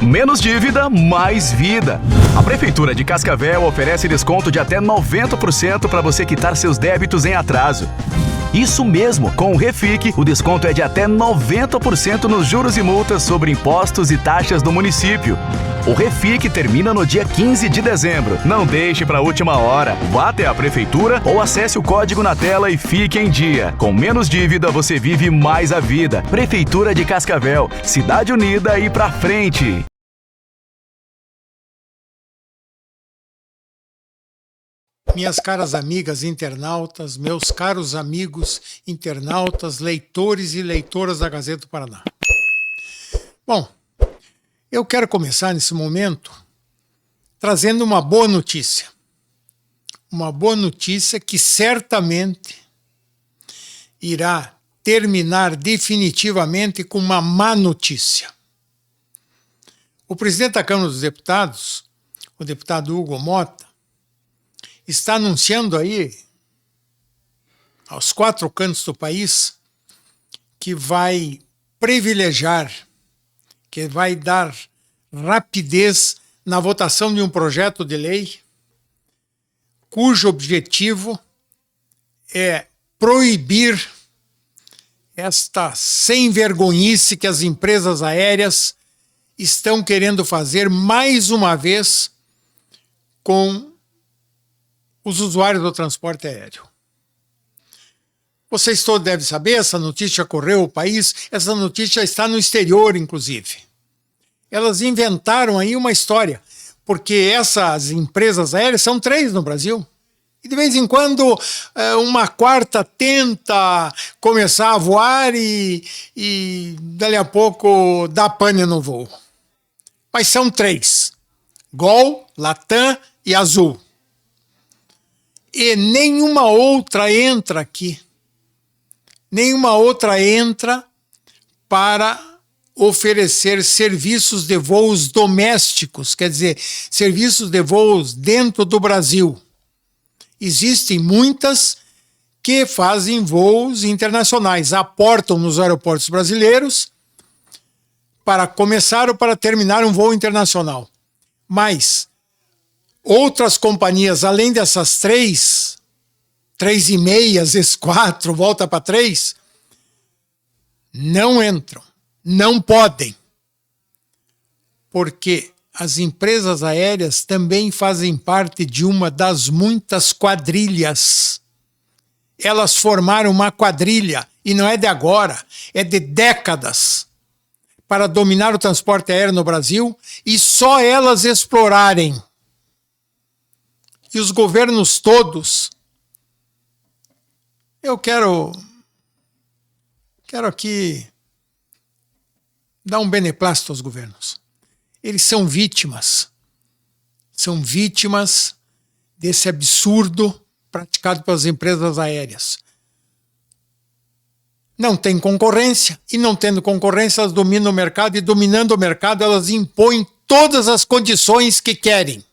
Menos dívida, mais vida. A Prefeitura de Cascavel oferece desconto de até 90% para você quitar seus débitos em atraso. Isso mesmo, com o Refic, o desconto é de até 90% nos juros e multas sobre impostos e taxas do município. O Refic termina no dia 15 de dezembro. Não deixe para a última hora. Vá até a Prefeitura ou acesse o código na tela e fique em dia. Com menos dívida, você vive mais a vida. Prefeitura de Cascavel, cidade unida e pra frente. Minhas caras amigas internautas, meus caros amigos internautas, leitores e leitoras da Gazeta do Paraná. Bom, eu quero começar nesse momento trazendo uma boa notícia. Uma boa notícia que certamente irá terminar definitivamente com uma má notícia. O presidente da Câmara dos Deputados, o deputado Hugo Mota, está anunciando aí, aos 4 cantos do país, que vai privilegiar, que vai dar rapidez na votação de um projeto de lei cujo objetivo é proibir esta sem-vergonhice que as empresas aéreas estão querendo fazer mais uma vez com os usuários do transporte aéreo. Vocês todos devem saber, essa notícia correu o país, essa notícia está no exterior, inclusive. Elas inventaram aí uma história, porque essas empresas aéreas são 3 no Brasil. E de vez em quando uma quarta tenta começar a voar e dali a pouco dá pane no voo. Mas são 3. Gol, Latam e Azul. E nenhuma outra entra aqui. Nenhuma outra entra para oferecer serviços de voos domésticos, quer dizer, serviços de voos dentro do Brasil. Existem muitas que fazem voos internacionais, aportam nos aeroportos brasileiros para começar ou para terminar um voo internacional. Mas outras companhias, além dessas 3 e meia, às vezes 4, volta para 3, não entram, não podem. Porque as empresas aéreas também fazem parte de uma das muitas quadrilhas. Elas formaram uma quadrilha, e não é de agora, é de décadas, para dominar o transporte aéreo no Brasil e só elas explorarem. E os governos todos, eu quero aqui dar um beneplácito aos governos. Eles são vítimas desse absurdo praticado pelas empresas aéreas. Não tem concorrência, e não tendo concorrência, elas dominam o mercado, e dominando o mercado, elas impõem todas as condições que querem.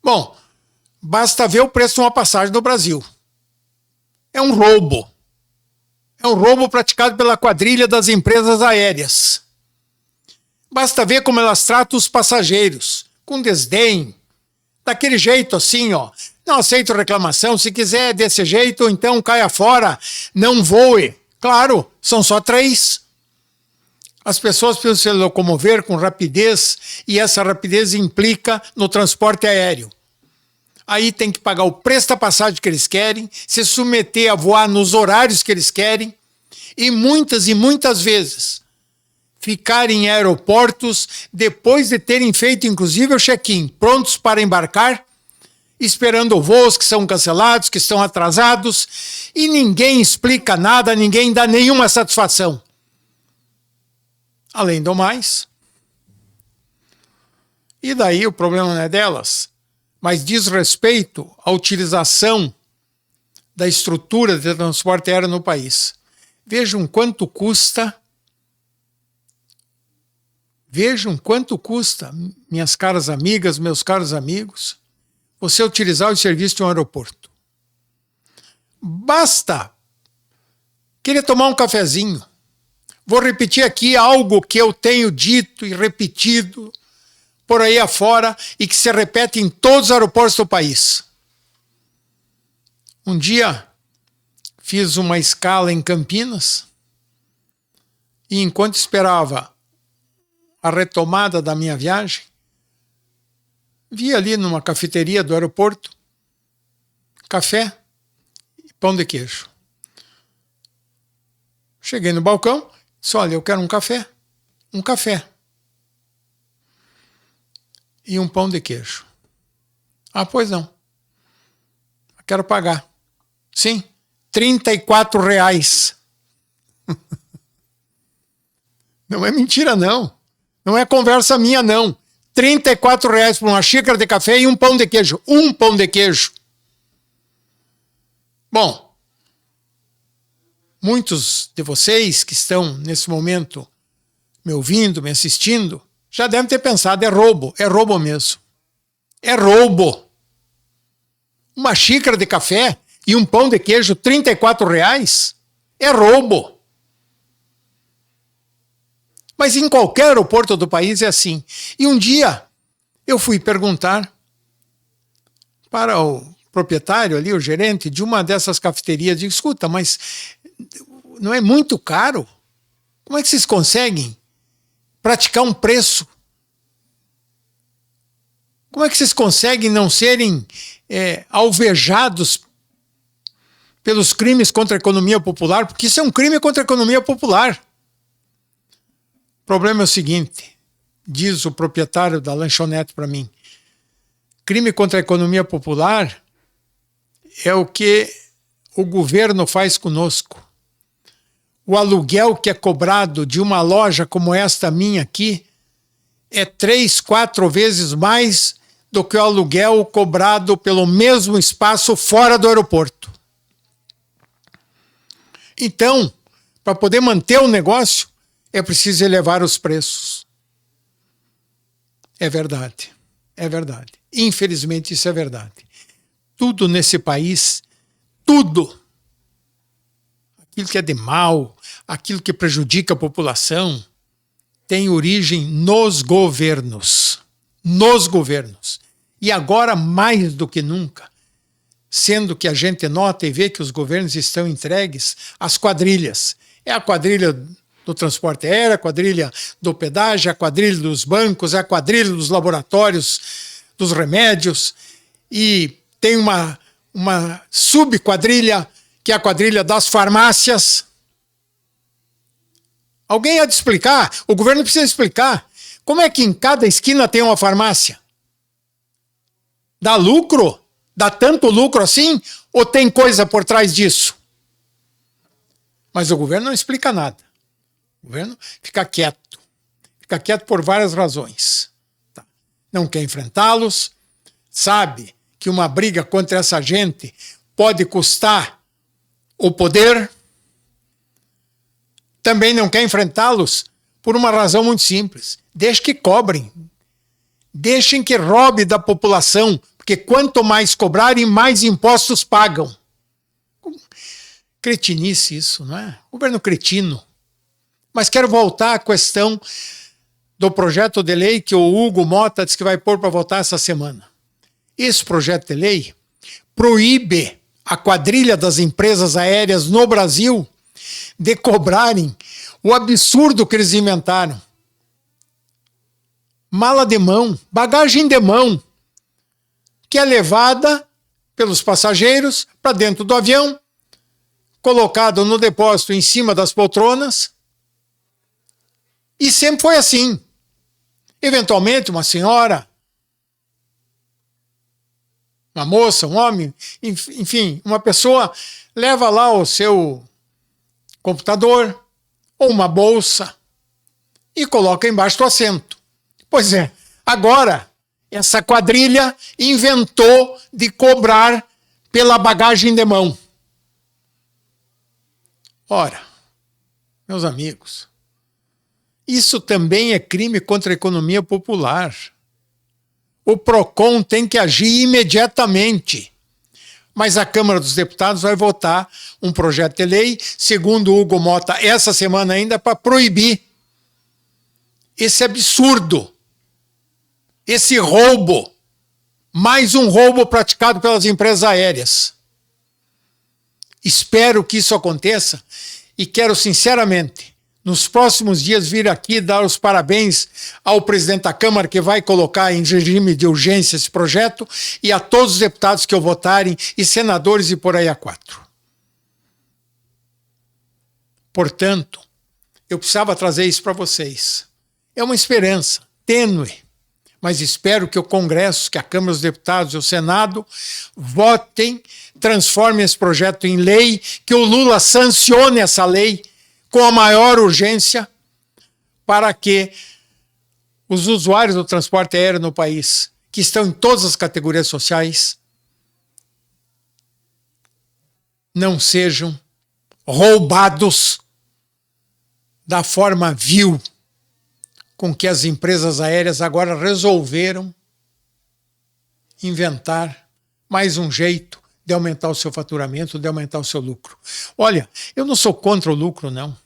Bom, basta ver o preço de uma passagem no Brasil. É um roubo. É um roubo praticado pela quadrilha das empresas aéreas. Basta ver como elas tratam os passageiros, com desdém, daquele jeito assim, ó. Não aceito reclamação, se quiser desse jeito, então caia fora, não voe. Claro, são só 3. As pessoas precisam se locomover com rapidez, e essa rapidez implica no transporte aéreo. Aí tem que pagar o preço da passagem que eles querem, se submeter a voar nos horários que eles querem, e muitas vezes ficar em aeroportos depois de terem feito inclusive o check-in, prontos para embarcar, esperando voos que são cancelados, que estão atrasados, e ninguém explica nada, ninguém dá nenhuma satisfação. Além do mais, e daí o problema não é delas, mas diz respeito à utilização da estrutura de transporte aéreo no país. Vejam quanto custa, minhas caras amigas, meus caros amigos, você utilizar o serviço de um aeroporto. Basta querer tomar um cafezinho, Vou repetir aqui algo que eu tenho dito e repetido por aí afora e que se repete em todos os aeroportos do país. Um dia fiz uma escala em Campinas e enquanto esperava a retomada da minha viagem, vi ali numa cafeteria do aeroporto café e pão de queijo. Cheguei no balcão, disse, olha, eu quero um café. E um pão de queijo. Ah, pois não. Quero pagar. Sim, R$34. Não é mentira, não. Não é conversa minha, não. R$34 por uma xícara de café e um pão de queijo. Um pão de queijo. Bom, muitos de vocês que estão nesse momento me ouvindo, me assistindo, já devem ter pensado, é roubo mesmo. É roubo. Uma xícara de café e um pão de queijo, R$34? É roubo. Mas em qualquer aeroporto do país é assim. E um dia eu fui perguntar para o proprietário ali, o gerente de uma dessas cafeterias, digo, escuta, mas não é muito caro? Como é que vocês conseguem praticar um preço? Como é que vocês conseguem não serem alvejados pelos crimes contra a economia popular? Porque isso é um crime contra a economia popular. O problema é o seguinte, diz o proprietário da lanchonete para mim, crime contra a economia popular é o que o governo faz conosco. O aluguel que é cobrado de uma loja como esta minha aqui é 3, 4 vezes mais do que o aluguel cobrado pelo mesmo espaço fora do aeroporto. Então, para poder manter o negócio, é preciso elevar os preços. É verdade. Infelizmente, isso é verdade. Tudo nesse país, tudo, aquilo que é de mal, aquilo que prejudica a população, tem origem nos governos. E agora, mais do que nunca, sendo que a gente nota e vê que os governos estão entregues às quadrilhas. É a quadrilha do transporte aéreo, a quadrilha do pedágio, a quadrilha dos bancos, a quadrilha dos laboratórios, dos remédios, e tem uma subquadrilha, que é a quadrilha das farmácias. Alguém há de explicar? O governo precisa explicar. Como é que em cada esquina tem uma farmácia? Dá lucro? Dá tanto lucro assim? Ou tem coisa por trás disso? Mas o governo não explica nada. O governo fica quieto. Fica quieto por várias razões. Não quer enfrentá-los, sabe que uma briga contra essa gente pode custar o poder. Também não quer enfrentá-los por uma razão muito simples. Deixem que cobrem. Deixem que roube da população, porque quanto mais cobrarem, mais impostos pagam. Cretinice isso, não é? Governo cretino. Mas quero voltar à questão do projeto de lei que o Hugo Mota disse que vai pôr para votar essa semana. Esse projeto de lei proíbe a quadrilha das empresas aéreas no Brasil de cobrarem o absurdo que eles inventaram. Mala de mão, bagagem de mão, que é levada pelos passageiros para dentro do avião, colocado no depósito em cima das poltronas, e sempre foi assim. Eventualmente, uma senhora, uma moça, um homem, enfim, uma pessoa leva lá o seu computador ou uma bolsa e coloca embaixo do assento. Pois é, agora essa quadrilha inventou de cobrar pela bagagem de mão. Ora, meus amigos, isso também é crime contra a economia popular. O PROCON tem que agir imediatamente. Mas a Câmara dos Deputados vai votar um projeto de lei, segundo Hugo Mota, essa semana ainda, para proibir esse absurdo, esse roubo, mais um roubo praticado pelas empresas aéreas. Espero que isso aconteça e quero sinceramente, nos próximos dias, vir aqui dar os parabéns ao presidente da Câmara, que vai colocar em regime de urgência esse projeto, e a todos os deputados que o votarem, e senadores e por aí a quatro. Portanto, eu precisava trazer isso para vocês. É uma esperança tênue, mas espero que o Congresso, que a Câmara dos Deputados e o Senado votem, transformem esse projeto em lei, que o Lula sancione essa lei com a maior urgência, para que os usuários do transporte aéreo no país, que estão em todas as categorias sociais, não sejam roubados da forma vil com que as empresas aéreas agora resolveram inventar mais um jeito de aumentar o seu faturamento, de aumentar o seu lucro. Olha, eu não sou contra o lucro, não.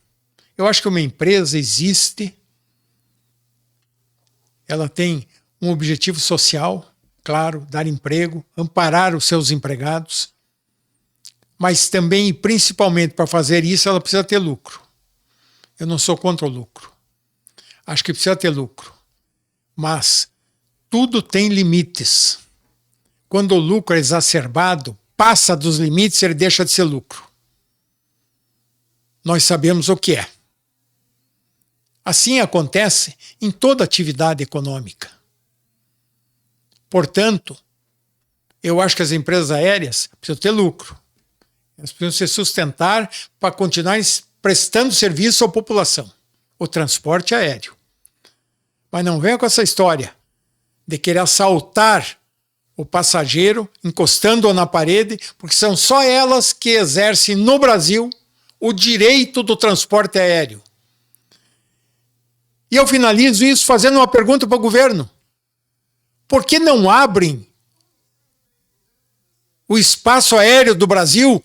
Eu acho que uma empresa existe, ela tem um objetivo social, claro, dar emprego, amparar os seus empregados, mas também e principalmente para fazer isso ela precisa ter lucro. Eu não sou contra o lucro. Acho que precisa ter lucro. Mas tudo tem limites. Quando o lucro é exacerbado, passa dos limites, ele deixa de ser lucro. Nós sabemos o que é. Assim acontece em toda atividade econômica. Portanto, eu acho que as empresas aéreas precisam ter lucro. Elas precisam se sustentar para continuar prestando serviço à população. O transporte aéreo. Mas não venha com essa história de querer assaltar o passageiro, encostando-o na parede, porque são só elas que exercem no Brasil o direito do transporte aéreo. E eu finalizo isso fazendo uma pergunta para o governo. Por que não abrem o espaço aéreo do Brasil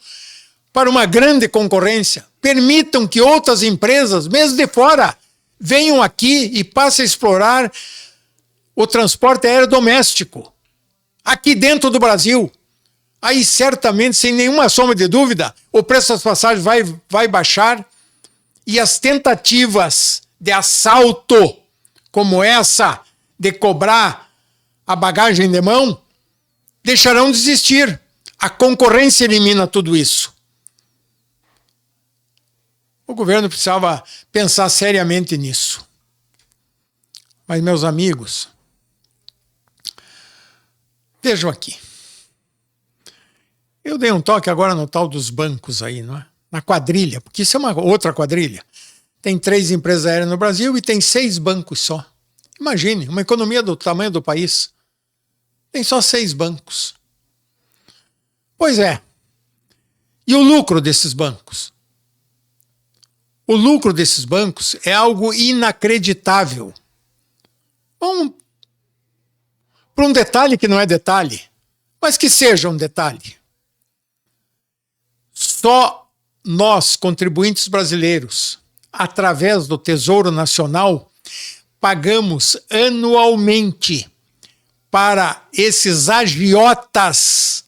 para uma grande concorrência? Permitam que outras empresas, mesmo de fora, venham aqui e passem a explorar o transporte aéreo doméstico, aqui dentro do Brasil. Aí, certamente, sem nenhuma sombra de dúvida, o preço das passagens vai baixar e as tentativas de assalto, como essa de cobrar a bagagem de mão, deixarão de existir. A concorrência elimina tudo isso. O governo precisava pensar seriamente nisso. Mas, meus amigos, vejam aqui. Eu dei um toque agora no tal dos bancos aí, não é? Na quadrilha, porque isso é uma outra quadrilha. Tem 3 empresas aéreas no Brasil e tem 6 bancos só. Imagine, uma economia do tamanho do país. Tem só 6 bancos. Pois é. E o lucro desses bancos? O lucro desses bancos é algo inacreditável. Vamos para um detalhe que não é detalhe, mas que seja um detalhe. Só nós, contribuintes brasileiros, através do Tesouro Nacional, pagamos anualmente para esses agiotas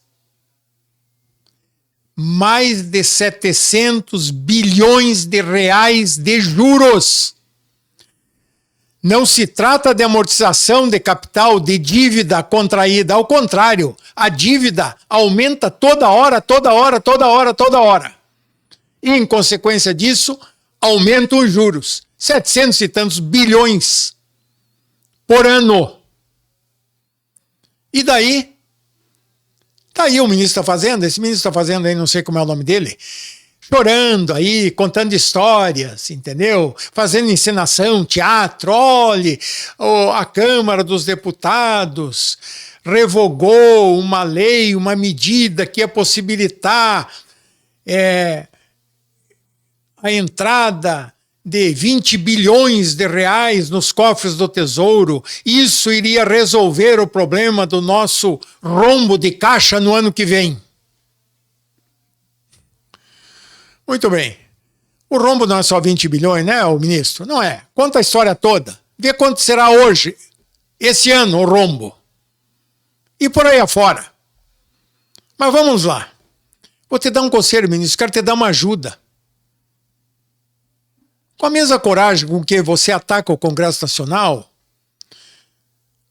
mais de 700 bilhões de reais de juros. Não se trata de amortização de capital, de dívida contraída. Ao contrário, a dívida aumenta toda hora, toda hora, toda hora, toda hora. E, em consequência disso, aumentam os juros. 700 e tantos bilhões por ano. E daí? Tá aí o ministro da Fazenda, esse ministro da Fazenda aí, não sei como é o nome dele, chorando aí, contando histórias, entendeu? Fazendo encenação, teatro, olhe, a Câmara dos Deputados revogou uma lei, uma medida que ia possibilitar a entrada de 20 bilhões de reais nos cofres do Tesouro. Isso iria resolver o problema do nosso rombo de caixa no ano que vem. Muito bem. O rombo não é só 20 bilhões, né, o ministro? Não é. Conta a história toda. Vê quanto será hoje, esse ano, o rombo. E por aí afora. Mas vamos lá. Vou te dar um conselho, ministro. Quero te dar uma ajuda. Com a mesma coragem com que você ataca o Congresso Nacional,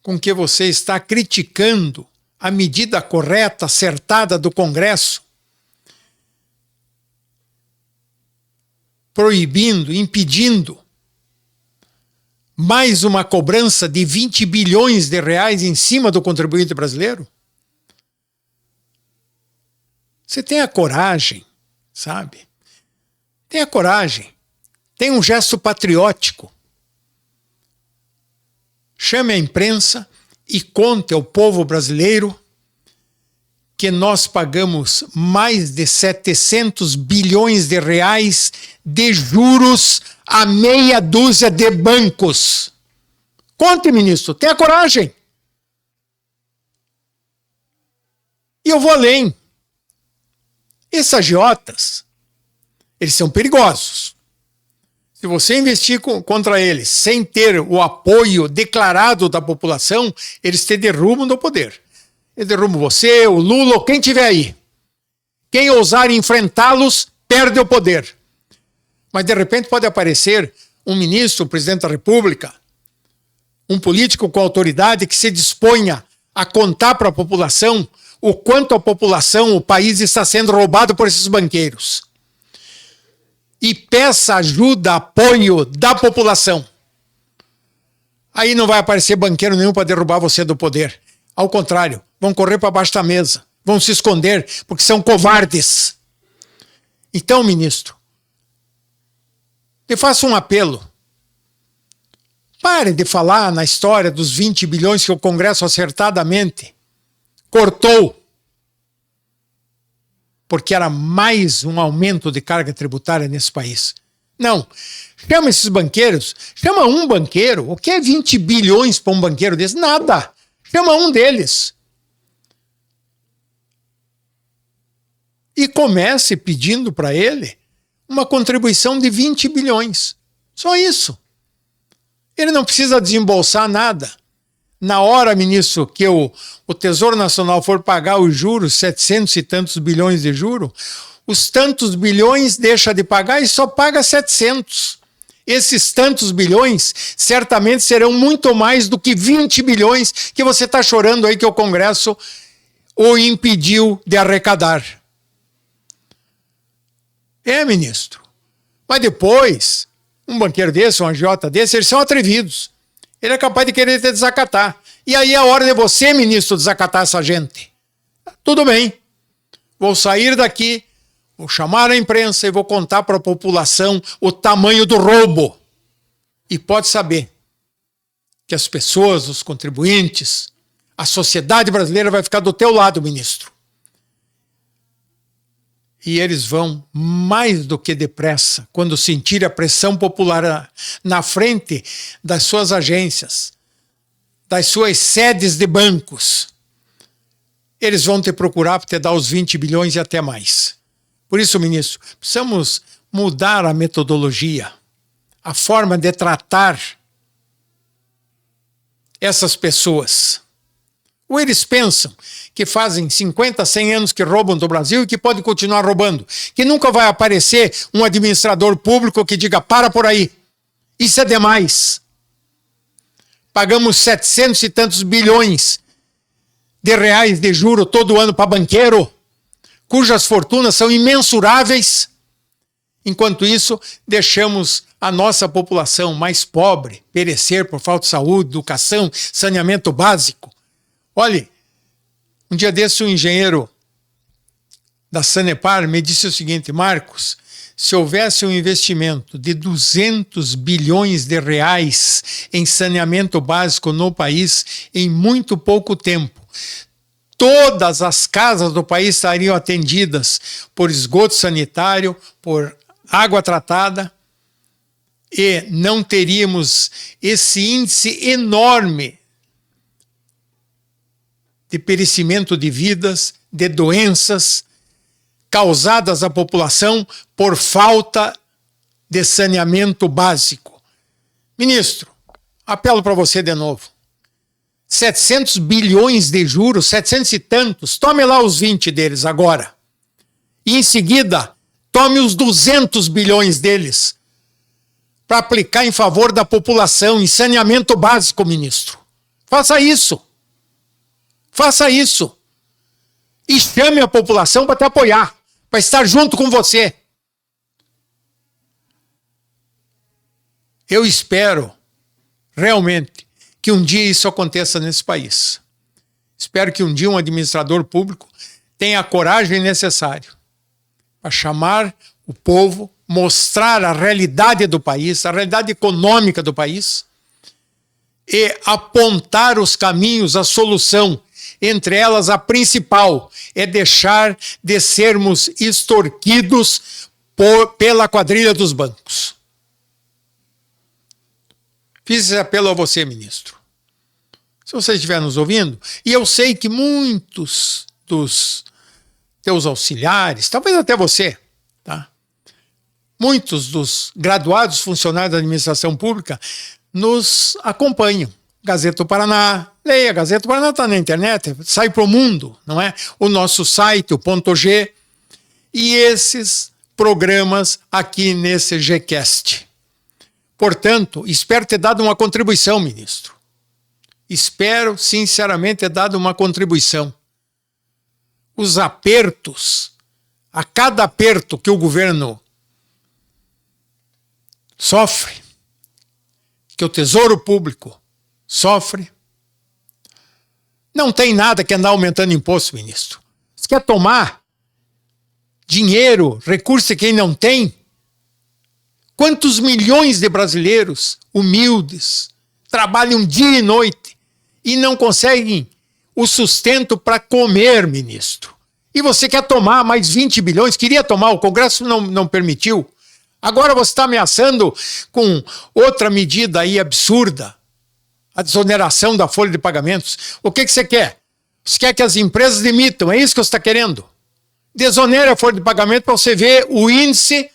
com que você está criticando a medida correta, acertada do Congresso, proibindo, impedindo mais uma cobrança de 20 bilhões de reais em cima do contribuinte brasileiro? Você tem a coragem, sabe? Tem a coragem. Tem um gesto patriótico. Chame a imprensa e conte ao povo brasileiro que nós pagamos mais de 700 bilhões de reais de juros a meia dúzia de bancos. Conte, ministro, tenha coragem. E eu vou além. Esses agiotas, eles são perigosos. Se você investir contra eles sem ter o apoio declarado da população, eles te derrubam do poder. Eles derrubam você, o Lula, ou quem tiver aí. Quem ousar enfrentá-los, perde o poder. Mas de repente pode aparecer um ministro, um presidente da República, um político com autoridade que se disponha a contar para a população o quanto a população, o país está sendo roubado por esses banqueiros. E peça ajuda, apoio da população. Aí não vai aparecer banqueiro nenhum para derrubar você do poder. Ao contrário, vão correr para baixo da mesa, vão se esconder, porque são covardes. Então, ministro, eu faço um apelo. Pare de falar na história dos 20 bilhões que o Congresso acertadamente cortou, porque era mais um aumento de carga tributária nesse país. Não. Chama esses banqueiros, chama um banqueiro. O que é 20 bilhões para um banqueiro desse? Nada. Chama um deles. E comece pedindo para ele uma contribuição de 20 bilhões. Só isso. Ele não precisa desembolsar nada. Na hora, ministro, que o Tesouro Nacional for pagar os juros, 700 e tantos bilhões de juros, os tantos bilhões deixa de pagar e só paga 700. Esses tantos bilhões certamente serão muito mais do que 20 bilhões que você está chorando aí que o Congresso o impediu de arrecadar. Ministro. Mas depois, um banqueiro desse, um agiota desse, eles são atrevidos. Ele é capaz de querer te desacatar. E aí é a hora de você, ministro, desacatar essa gente. Tudo bem. Vou sair daqui, vou chamar a imprensa e vou contar para a população o tamanho do roubo. E pode saber que as pessoas, os contribuintes, a sociedade brasileira vai ficar do teu lado, ministro. E eles vão, mais do que depressa, quando sentir a pressão popular na frente das suas agências, das suas sedes de bancos, eles vão te procurar para te dar os 20 bilhões e até mais. Por isso, ministro, precisamos mudar a metodologia, a forma de tratar essas pessoas. Ou eles pensam que fazem 50, 100 anos que roubam do Brasil e que podem continuar roubando. Que nunca vai aparecer um administrador público que diga, para por aí. Isso é demais. Pagamos 700 e tantos bilhões de reais de juro todo ano para banqueiro, cujas fortunas são imensuráveis. Enquanto isso, deixamos a nossa população mais pobre perecer por falta de saúde, educação, saneamento básico. Olhe, um dia desse um engenheiro da Sanepar me disse o seguinte, Marcos, se houvesse um investimento de 200 bilhões de reais em saneamento básico no país, em muito pouco tempo, todas as casas do país estariam atendidas por esgoto sanitário, por água tratada, e não teríamos esse índice enorme de perecimento de vidas, de doenças causadas à população por falta de saneamento básico. Ministro, apelo para você de novo. 700 bilhões de juros, 700 e tantos, tome lá os 20 deles agora. E em seguida, tome os 200 bilhões deles para aplicar em favor da população, em saneamento básico, ministro. Faça isso. Faça isso. E chame a população para te apoiar, para estar junto com você. Eu espero, realmente, que um dia isso aconteça nesse país. Espero que um dia um administrador público tenha a coragem necessária para chamar o povo, mostrar a realidade do país, a realidade econômica do país, e apontar os caminhos, a solução. Entre elas, a principal é deixar de sermos extorquidos pela quadrilha dos bancos. Fiz esse apelo a você, ministro. Se você estiver nos ouvindo, e eu sei que muitos dos teus auxiliares, talvez até você, tá? Muitos dos graduados funcionários da administração pública nos acompanham. Gazeta do Paraná, leia, a Gazeta do Paraná está na internet, sai para o mundo, não é? O nosso site, o .g, e esses programas aqui nesse Gcast. Portanto, espero ter dado uma contribuição, ministro. Espero, sinceramente, ter dado uma contribuição. Os apertos, a cada aperto que o governo sofre, que o Tesouro Público sofre, não tem nada que andar aumentando imposto, ministro. Você quer tomar dinheiro, recurso de quem não tem? Quantos milhões de brasileiros humildes trabalham dia e noite e não conseguem o sustento para comer, ministro? E você quer tomar mais 20 bilhões? Queria tomar, o Congresso não permitiu. Agora você está ameaçando com outra medida aí absurda, a desoneração da folha de pagamentos. O que você quer? Você quer que as empresas demitam, é isso que você está querendo? Desonere a folha de pagamento para você ver o índice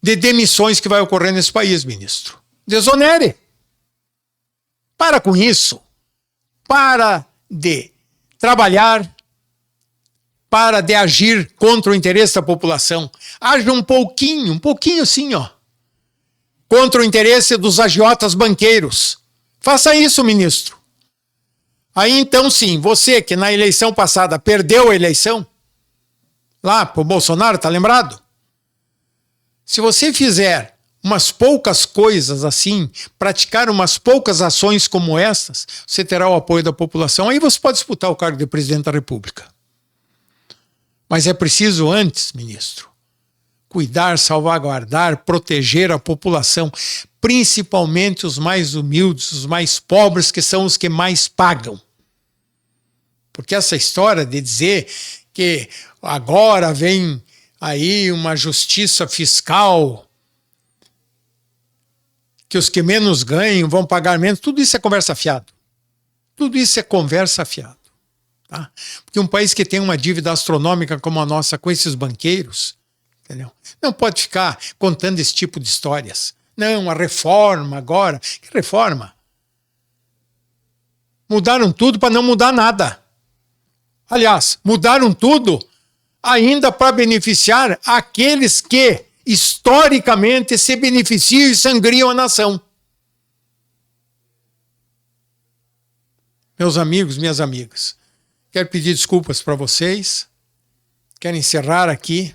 de demissões que vai ocorrer nesse país, ministro. Desonere. Para com isso. Para de trabalhar, para de agir contra o interesse da população. Haja um pouquinho sim, ó, contra o interesse dos agiotas banqueiros. Faça isso, ministro. Aí então sim, você que na eleição passada perdeu a eleição, lá pro Bolsonaro, tá lembrado? Se você fizer umas poucas coisas assim, praticar umas poucas ações como essas, você terá o apoio da população. Aí você pode disputar o cargo de presidente da República. Mas é preciso antes, ministro, cuidar, salvaguardar, proteger a população, principalmente os mais humildes, os mais pobres, que são os que mais pagam. Porque essa história de dizer que agora vem aí uma justiça fiscal, que os que menos ganham vão pagar menos, tudo isso é conversa fiada. Tudo isso é conversa fiada. Tá? Porque um país que tem uma dívida astronômica como a nossa com esses banqueiros, entendeu? Não pode ficar contando esse tipo de histórias. Não, a reforma agora. Que reforma? Mudaram tudo para não mudar nada. Aliás, mudaram tudo ainda para beneficiar aqueles que historicamente se beneficiam e sangriam a nação. Meus amigos, minhas amigas, quero pedir desculpas para vocês, quero encerrar aqui,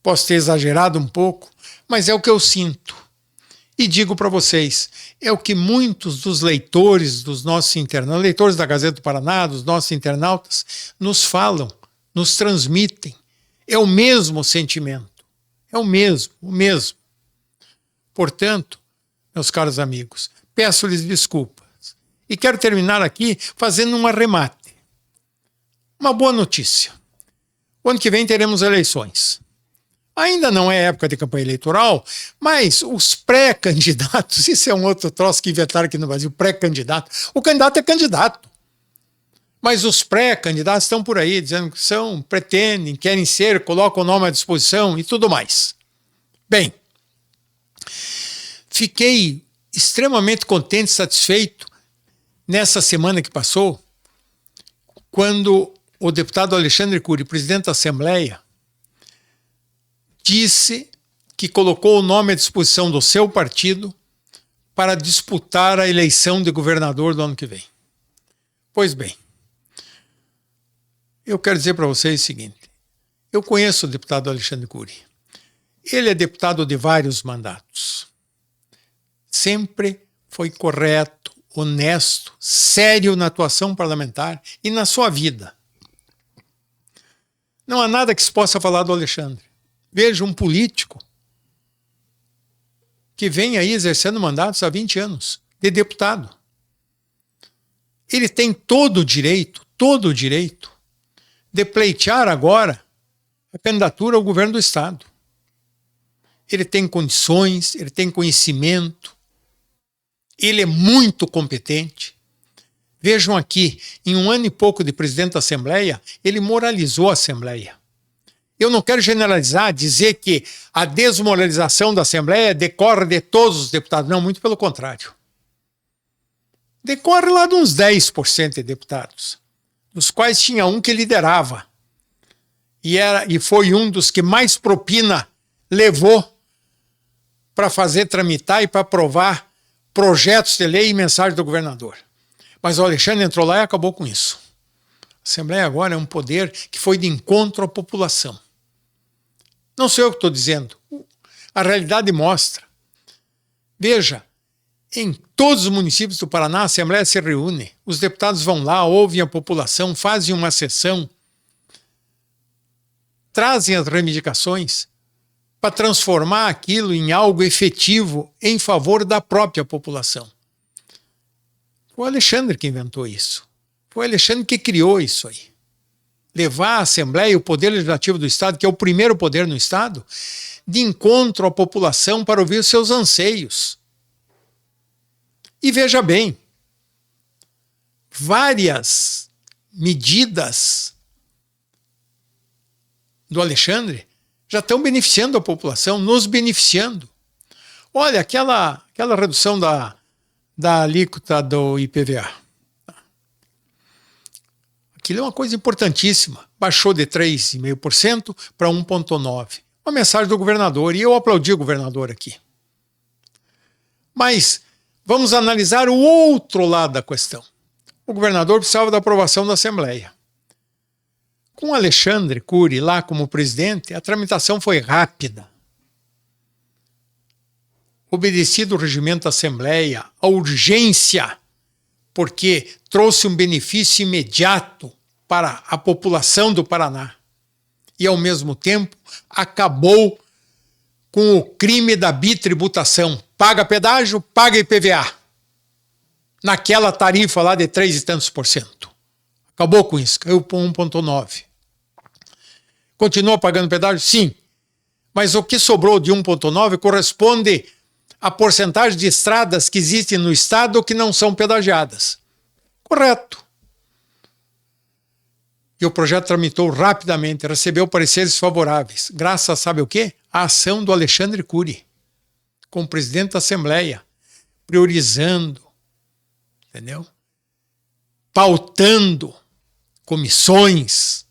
posso ter exagerado um pouco, mas é o que eu sinto. E digo para vocês, é o que muitos dos leitores dos nossos internautas, leitores da Gazeta do Paraná, dos nossos internautas, nos falam, nos transmitem. É o mesmo sentimento. É o mesmo. Portanto, meus caros amigos, peço-lhes desculpas. E quero terminar aqui fazendo um arremate. Uma boa notícia. O ano que vem teremos eleições. Ainda não é época de campanha eleitoral, mas os pré-candidatos, isso é um outro troço que inventaram aqui no Brasil, pré-candidato. O candidato é candidato. Mas os pré-candidatos estão por aí dizendo que pretendem, querem ser, colocam o nome à disposição e tudo mais. Bem, fiquei extremamente contente e satisfeito nessa semana que passou, quando o deputado Alexandre Cury, presidente da Assembleia, disse que colocou o nome à disposição do seu partido para disputar a eleição de governador do ano que vem. Pois bem, eu quero dizer para vocês o seguinte: eu conheço o deputado Alexandre Cury. Ele é deputado de vários mandatos. Sempre foi correto, honesto, sério na atuação parlamentar e na sua vida. Não há nada que se possa falar do Alexandre. Veja um político que vem aí exercendo mandatos há 20 anos, de deputado. Ele tem todo o direito de pleitear agora a candidatura ao governo do Estado. Ele tem condições, ele tem conhecimento, ele é muito competente. Vejam aqui, em 1 ano e pouco de presidente da Assembleia, ele moralizou a Assembleia. Eu não quero generalizar, dizer que a desmoralização da Assembleia decorre de todos os deputados. Não, muito pelo contrário. Decorre lá de uns 10% de deputados, dos quais tinha um que liderava. E foi um dos que mais propina levou para fazer tramitar e para aprovar projetos de lei e mensagem do governador. Mas o Alexandre entrou lá e acabou com isso. A Assembleia agora é um poder que foi de encontro à população. Não sou eu que estou dizendo. A realidade mostra. Veja, em todos os municípios do Paraná, a Assembleia se reúne. Os deputados vão lá, ouvem a população, fazem uma sessão, trazem as reivindicações para transformar aquilo em algo efetivo em favor da própria população. Foi o Alexandre que inventou isso. Foi o Alexandre que criou isso aí. Levar a Assembleia, o Poder Legislativo do Estado, que é o primeiro poder no Estado, de encontro à população para ouvir os seus anseios. E veja bem, várias medidas do Alexandre já estão beneficiando a população, nos beneficiando. Olha, aquela redução da alíquota do IPVA. Aquilo é uma coisa importantíssima. Baixou de 3,5% para 1,9%. Uma mensagem do governador, e eu aplaudi o governador aqui. Mas vamos analisar o outro lado da questão. O governador precisava da aprovação da Assembleia. Com Alexandre Cury lá como presidente, a tramitação foi rápida. Obedecido o regimento da Assembleia, a urgência, porque trouxe um benefício imediato para a população do Paraná. E, ao mesmo tempo, acabou com o crime da bitributação. Paga pedágio, paga IPVA. Naquela tarifa lá de 3 e tantos por cento. Acabou com isso, caiu para 1,9%. Continua pagando pedágio? Sim. Mas o que sobrou de 1,9% corresponde à porcentagem de estradas que existem no estado que não são pedagiadas. Correto. E o projeto tramitou rapidamente, recebeu pareceres favoráveis. Graças a sabe o quê? A ação do Alexandre Cury, como presidente da Assembleia, priorizando, entendeu? Pautando comissões,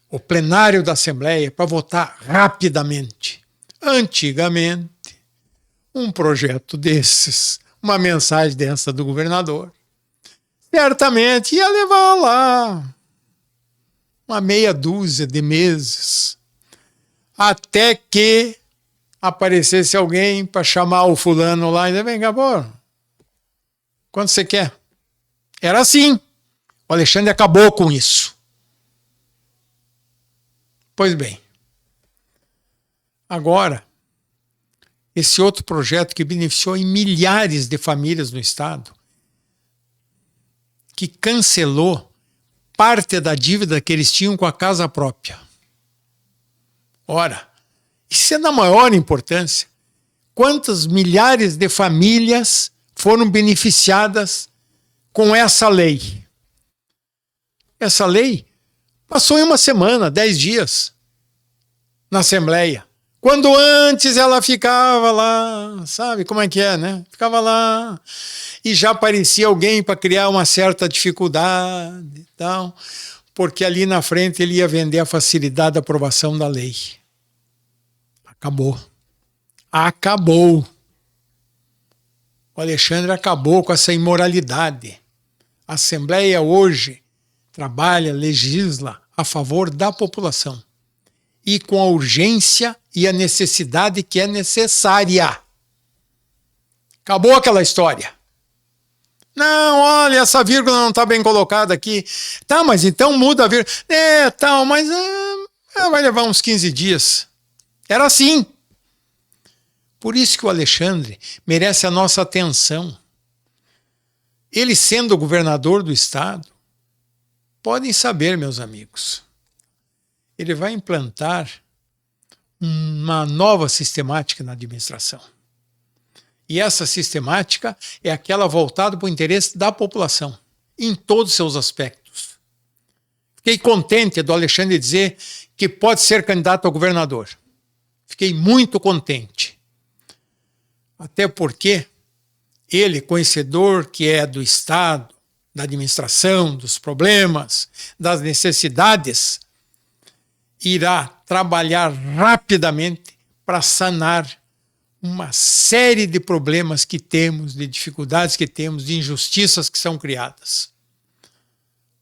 o plenário da Assembleia para votar rapidamente. Antigamente, um projeto desses, uma mensagem dessa do governador, certamente ia levar lá uma meia dúzia de meses, até que aparecesse alguém para chamar o fulano lá e dizer: vem cá, pô, quanto você quer? Era assim. O Alexandre acabou com isso. Pois bem, agora, esse outro projeto que beneficiou em milhares de famílias no estado, que cancelou parte da dívida que eles tinham com a casa própria. Ora, isso é da maior importância. Quantas milhares de famílias foram beneficiadas com essa lei? Essa lei passou em uma semana, 10 dias, na Assembleia. Quando antes ela ficava lá, sabe como é que é, né? Ficava lá e já aparecia alguém para criar uma certa dificuldade e tal, porque ali na frente ele ia vender a facilidade da aprovação da lei. Acabou. Acabou. O Alexandre acabou com essa imoralidade. A Assembleia hoje trabalha, legisla a favor da população e com a urgência e a necessidade que é necessária. Acabou aquela história. Não, olha, essa vírgula não está bem colocada aqui. Tá, mas então muda a vírgula. Tal, mas vai levar uns 15 dias. Era assim. Por isso que o Alexandre merece a nossa atenção. Ele sendo governador do estado, podem saber, meus amigos, ele vai implantar uma nova sistemática na administração. E essa sistemática é aquela voltada para o interesse da população, em todos os seus aspectos. Fiquei contente do Alexandre dizer que pode ser candidato a governador. Fiquei muito contente. Até porque ele, conhecedor que é do Estado, da administração, dos problemas, das necessidades, irá trabalhar rapidamente para sanar uma série de problemas que temos, de dificuldades que temos, de injustiças que são criadas.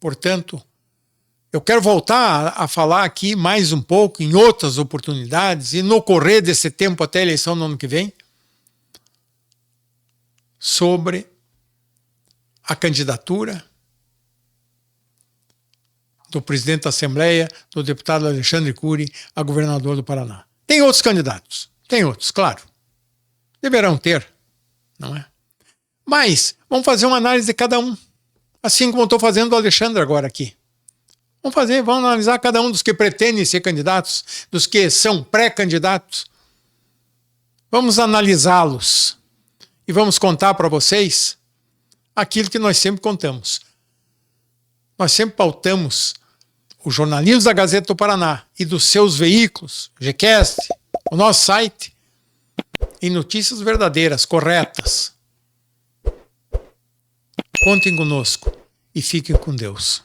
Portanto, eu quero voltar a falar aqui mais um pouco, em outras oportunidades, e no correr desse tempo até a eleição no ano que vem, sobre a candidatura do presidente da Assembleia, do deputado Alexandre Cury, a governador do Paraná. Tem outros candidatos, tem outros, claro. Deverão ter, não é? Mas vamos fazer uma análise de cada um, assim como eu estou fazendo do Alexandre agora aqui. Vamos analisar cada um dos que pretendem ser candidatos, dos que são pré-candidatos. Vamos analisá-los e vamos contar para vocês aquilo que nós sempre contamos. Nós sempre pautamos o jornalismo da Gazeta do Paraná e dos seus veículos, Gcast, o nosso site, em notícias verdadeiras, corretas. Contem conosco e fiquem com Deus.